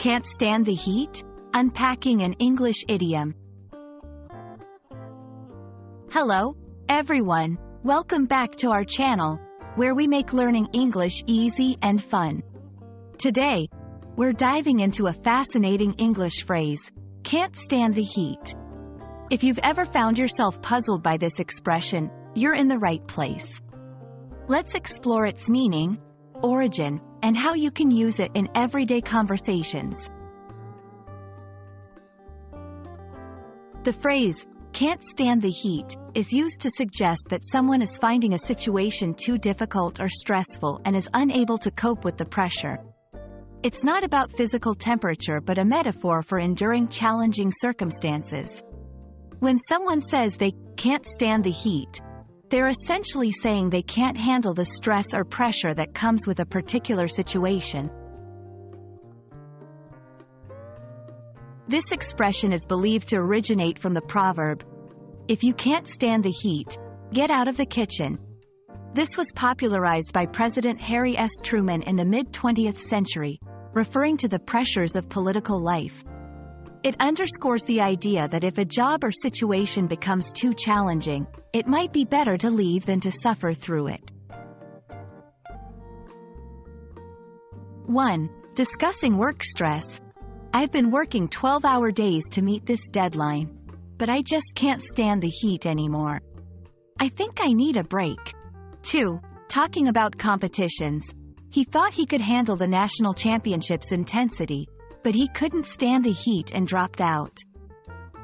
Can't stand the heat? Unpacking an English idiom. Hello, everyone. Welcome back to our channel, where we make learning English easy and fun. Today, we're diving into a fascinating English phrase, can't stand the heat. If you've ever found yourself puzzled by this expression, you're in the right place. Let's explore its meaning, origin, and how you can use it in everyday conversations. The phrase, can't stand the heat, is used to suggest that someone is finding a situation too difficult or stressful and is unable to cope with the pressure. It's not about physical temperature but a metaphor for enduring challenging circumstances. When someone says they can't stand the heat, they're essentially saying they can't handle the stress or pressure that comes with a particular situation. This expression is believed to originate from the proverb, "If you can't stand the heat, get out of the kitchen." This was popularized by President Harry S. Truman in the mid-20th century, referring to the pressures of political life. It underscores the idea that if a job or situation becomes too challenging, it might be better to leave than to suffer through it. 1. Discussing work stress. I've been working 12-hour days to meet this deadline, but I just can't stand the heat anymore. I think I need a break. 2. Talking about competitions. He thought he could handle the national championship's intensity, but he couldn't stand the heat and dropped out.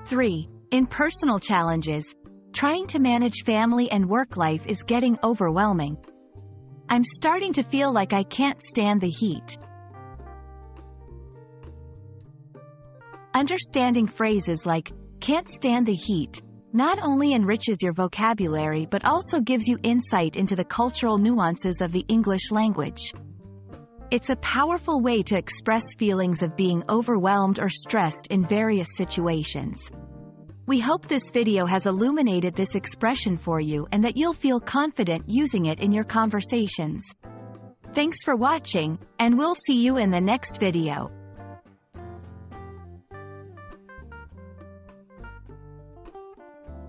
3. In personal challenges. Trying to manage family and work life is getting overwhelming. I'm starting to feel like I can't stand the heat. Understanding phrases like, can't stand the heat, not only enriches your vocabulary but also gives you insight into the cultural nuances of the English language. It's a powerful way to express feelings of being overwhelmed or stressed in various situations. We hope this video has illuminated this expression for you and that you'll feel confident using it in your conversations. Thanks for watching, and we'll see you in the next video.